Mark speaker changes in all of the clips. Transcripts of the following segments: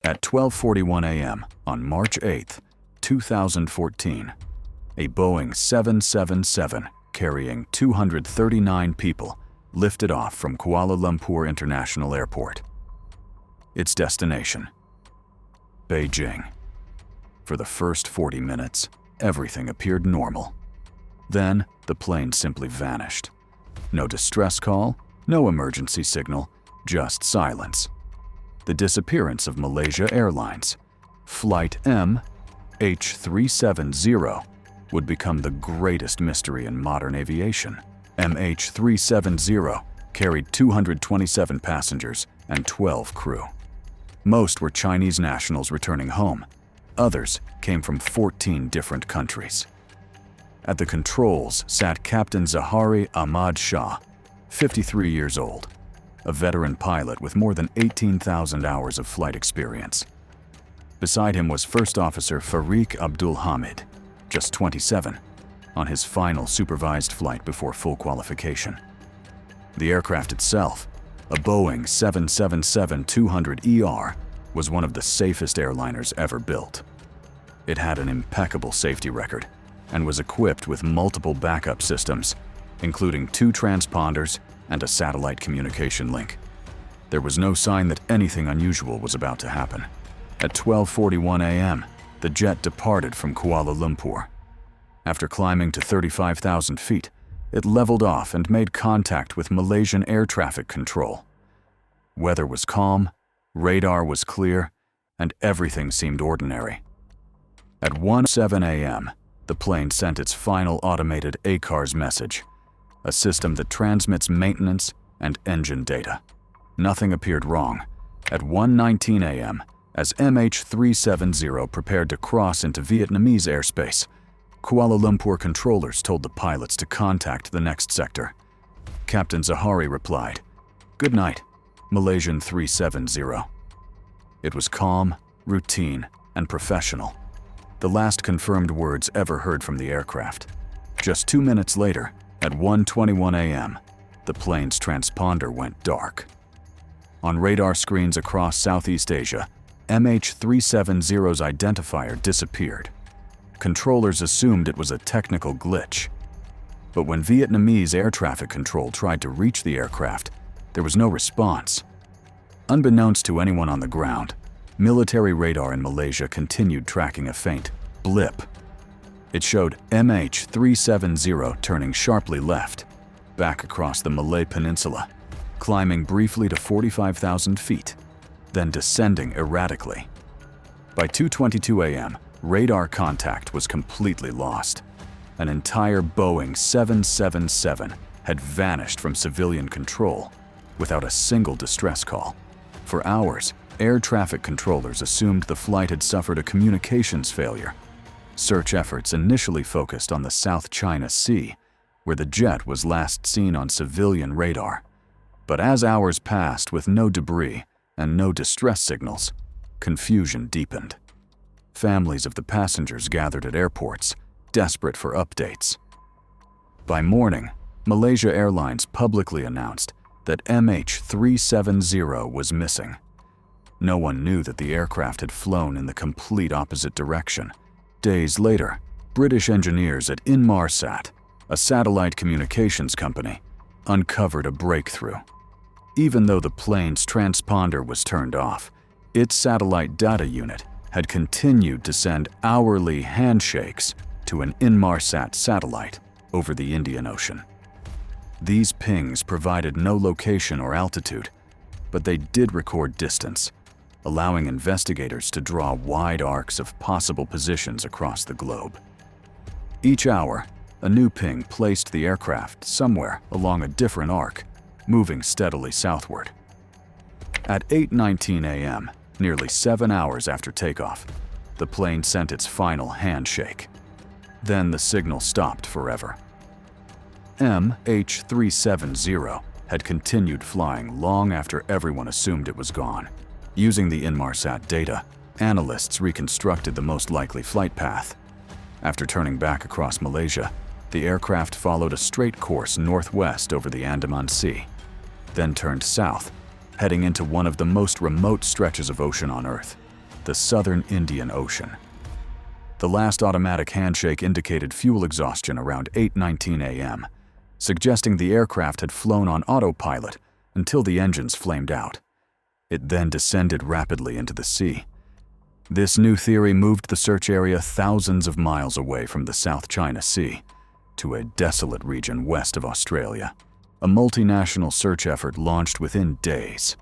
Speaker 1: At 12:41 a.m. on March 8, 2014, a Boeing 777 carrying 239 people lifted off from Kuala Lumpur International Airport. Its destination, Beijing. For the first 40 minutes, everything appeared normal. Then, the plane simply vanished. No distress call, no emergency signal, just silence. The disappearance of Malaysia Airlines Flight MH370 would become the greatest mystery in modern aviation. MH370 carried 227 passengers and 12 crew. Most were Chinese nationals returning home. Others came from 14 different countries. At the controls sat Captain Zahari Ahmad Shah, 53 years old, a veteran pilot with more than 18,000 hours of flight experience. Beside him was First Officer Fariq Abdul Hamid, just 27, on his final supervised flight before full qualification. The aircraft itself, a Boeing 777-200ER, was one of the safest airliners ever built. It had an impeccable safety record and was equipped with multiple backup systems, including 2 transponders and a satellite communication link. There was no sign that anything unusual was about to happen. At 12:41 a.m., the jet departed from Kuala Lumpur. After climbing to 35,000 feet, it leveled off and made contact with Malaysian air traffic control. Weather was calm, radar was clear, and everything seemed ordinary. At 1:07 a.m., the plane sent its final automated ACARS message, a system that transmits maintenance and engine data. Nothing appeared wrong. At 1:19 a.m., as MH370 prepared to cross into Vietnamese airspace, Kuala Lumpur controllers told the pilots to contact the next sector. Captain Zahari replied, "Good night, Malaysian 370. It was calm, routine, and professional. The last confirmed words ever heard from the aircraft. Just 2 minutes later, at 1:21 a.m., the plane's transponder went dark. On radar screens across Southeast Asia, MH370's identifier disappeared. Controllers assumed it was a technical glitch. But when Vietnamese air traffic control tried to reach the aircraft, there was no response. Unbeknownst to anyone on the ground, military radar in Malaysia continued tracking a faint blip. It showed MH370 turning sharply left, back across the Malay Peninsula, climbing briefly to 45,000 feet, then descending erratically. By 2:22 a.m., radar contact was completely lost. An entire Boeing 777 had vanished from civilian control without a single distress call. For hours, air traffic controllers assumed the flight had suffered a communications failure. Search efforts initially focused on the South China Sea, where the jet was last seen on civilian radar. But as hours passed with no debris and no distress signals, confusion deepened. Families of the passengers gathered at airports, desperate for updates. By morning, Malaysia Airlines publicly announced that MH370 was missing. No one knew that the aircraft had flown in the complete opposite direction. Days later, British engineers at Inmarsat, a satellite communications company, uncovered a breakthrough. Even though the plane's transponder was turned off, its satellite data unit had continued to send hourly handshakes to an Inmarsat satellite over the Indian Ocean. These pings provided no location or altitude, but they did record distance, allowing investigators to draw wide arcs of possible positions across the globe. Each hour, a new ping placed the aircraft somewhere along a different arc, moving steadily southward. At 8:19 a.m., nearly 7 hours after takeoff, the plane sent its final handshake. Then the signal stopped forever. MH370 had continued flying long after everyone assumed it was gone. Using the Inmarsat data, analysts reconstructed the most likely flight path. After turning back across Malaysia, the aircraft followed a straight course northwest over the Andaman Sea, then turned south, heading into one of the most remote stretches of ocean on Earth, the southern Indian Ocean. The last automatic handshake indicated fuel exhaustion around 8:19 a.m., suggesting the aircraft had flown on autopilot until the engines flamed out. It then descended rapidly into the sea. This new theory moved the search area thousands of miles away from the South China Sea to a desolate region west of Australia. A multinational search effort launched within days.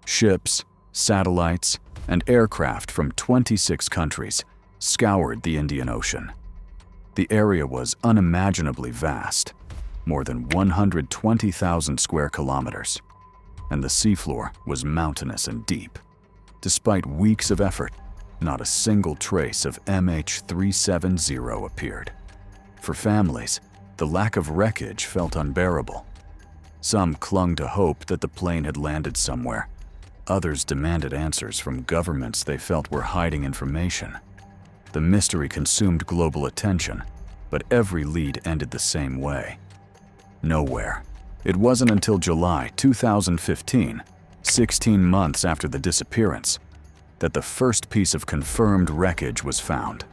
Speaker 1: Ships, satellites, and aircraft from 26 countries scoured the Indian Ocean. The area was unimaginably vast, more than 120,000 square kilometers, and the seafloor was mountainous and deep. Despite weeks of effort, not a single trace of MH370 appeared. For families, the lack of wreckage felt unbearable. Some clung to hope that the plane had landed somewhere. Others demanded answers from governments they felt were hiding information. The mystery consumed global attention, but every lead ended the same way. Nowhere. It wasn't until July 2015, 16 months after the disappearance, that the first piece of confirmed wreckage was found.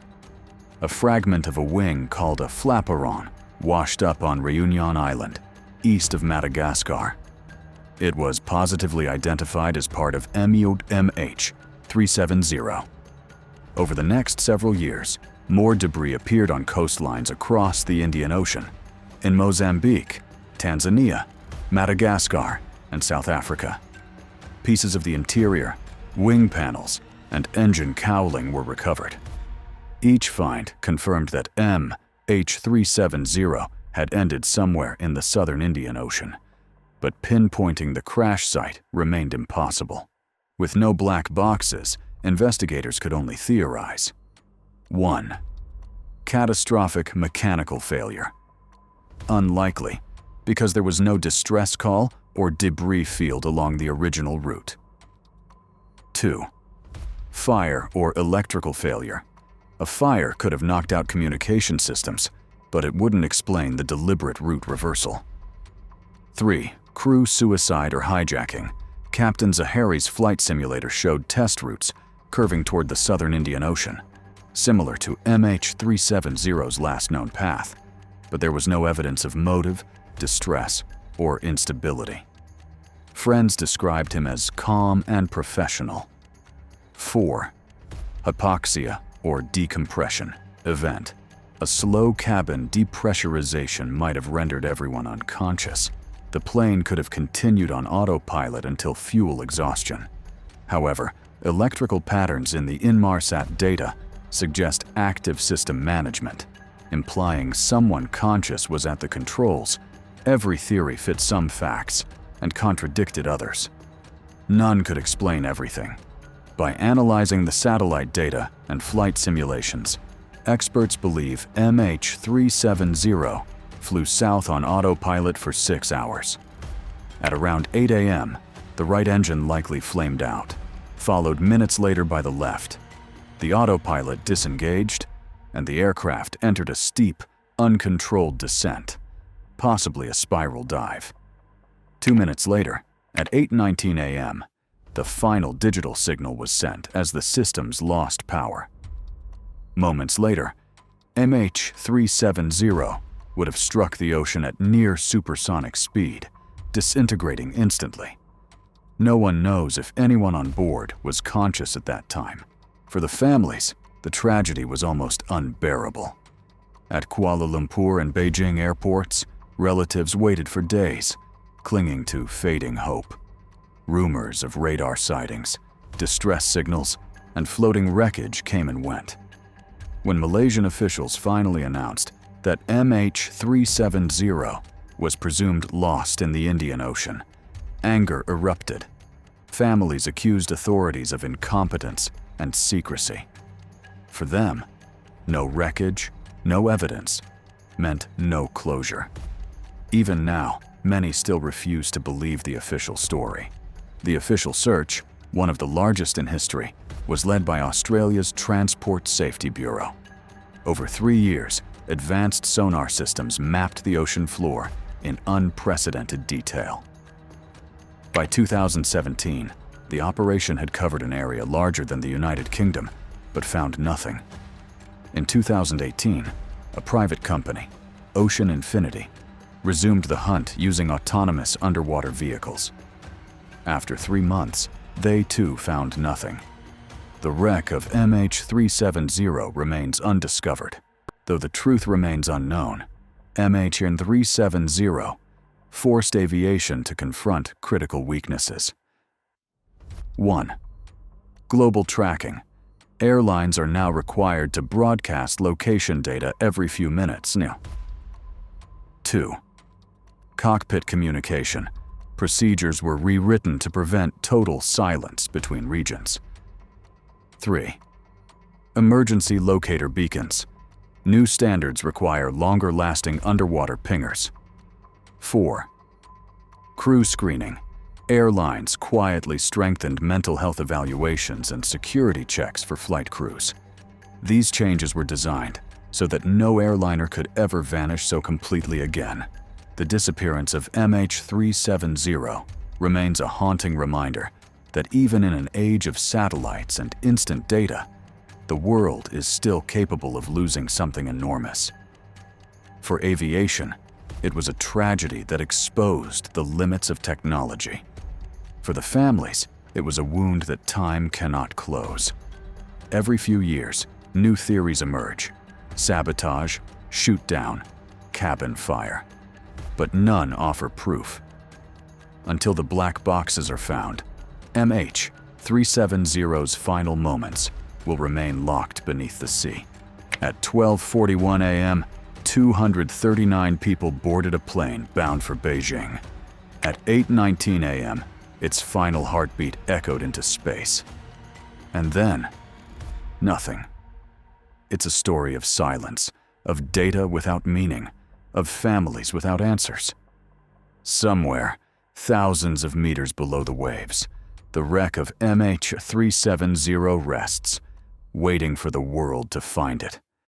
Speaker 1: A fragment of a wing called a flaperon washed up on Réunion Island, east of Madagascar. It was positively identified as part of MH370. Over the next several years, more debris appeared on coastlines across the Indian Ocean, in Mozambique, Tanzania, Madagascar, and South Africa. Pieces of the interior, wing panels, and engine cowling were recovered. Each find confirmed that MH370 had ended somewhere in the southern Indian Ocean, but pinpointing the crash site remained impossible. With no black boxes, investigators could only theorize. 1. Catastrophic mechanical failure. Unlikely, because there was no distress call or debris field along the original route. 2. Fire or electrical failure. A fire could have knocked out communication systems, but it wouldn't explain the deliberate route reversal. 3. Crew suicide or hijacking. Captain Zahari's flight simulator showed test routes curving toward the southern Indian Ocean, similar to MH370's last known path, but there was no evidence of motive, distress, or instability. Friends described him as calm and professional. 4. Hypoxia or decompression event. A slow cabin depressurization might have rendered everyone unconscious. The plane could have continued on autopilot until fuel exhaustion. However, electrical patterns in the Inmarsat data suggest active system management, implying someone conscious was at the controls. Every theory fit some facts and contradicted others. None could explain everything. By analyzing the satellite data and flight simulations, experts believe MH370 flew south on autopilot for 6 hours. At around 8 a.m., the right engine likely flamed out, followed minutes later by the left. The autopilot disengaged, and the aircraft entered a steep, uncontrolled descent, possibly a spiral dive. 2 minutes later, at 8:19 a.m., the final digital signal was sent as the systems lost power. Moments later, MH370 would have struck the ocean at near supersonic speed, disintegrating instantly. No one knows if anyone on board was conscious at that time. For the families, the tragedy was almost unbearable. At Kuala Lumpur and Beijing airports, relatives waited for days, clinging to fading hope. Rumors of radar sightings, distress signals, and floating wreckage came and went. When Malaysian officials finally announced that MH370 was presumed lost in the Indian Ocean, anger erupted. Families accused authorities of incompetence and secrecy. For them, no wreckage, no evidence, meant no closure. Even now, many still refuse to believe the official story. The official search, one of the largest in history, was led by Australia's Transport Safety Bureau. Over 3 years, advanced sonar systems mapped the ocean floor in unprecedented detail. By 2017, The operation had covered an area larger than the United Kingdom, but found nothing. In 2018, a private company, Ocean Infinity, resumed the hunt using autonomous underwater vehicles. After 3 months, they too found nothing. The wreck of MH370 remains undiscovered. Though the truth remains unknown, MH370 forced aviation to confront critical weaknesses. 1. Global tracking. Airlines are now required to broadcast location data every few minutes now. 2. Cockpit communication. Procedures were rewritten to prevent total silence between regions. 3. Emergency locator beacons. New standards require longer-lasting underwater pingers. 4. Crew screening. Airlines quietly strengthened mental health evaluations and security checks for flight crews. These changes were designed so that no airliner could ever vanish so completely again. The disappearance of MH370 remains a haunting reminder that even in an age of satellites and instant data, the world is still capable of losing something enormous. For aviation, it was a tragedy that exposed the limits of technology. For the families, it was a wound that time cannot close. Every few years, new theories emerge: sabotage, shoot down, cabin fire. But none offer proof. Until the black boxes are found, MH370's final moments will remain locked beneath the sea. At 12:41 a.m., 239 people boarded a plane bound for Beijing. At 8:19 a.m., its final heartbeat echoed into space. And then, nothing. It's a story of silence, of data without meaning, of families without answers. Somewhere, thousands of meters below the waves, the wreck of MH370 rests, waiting for the world to find it.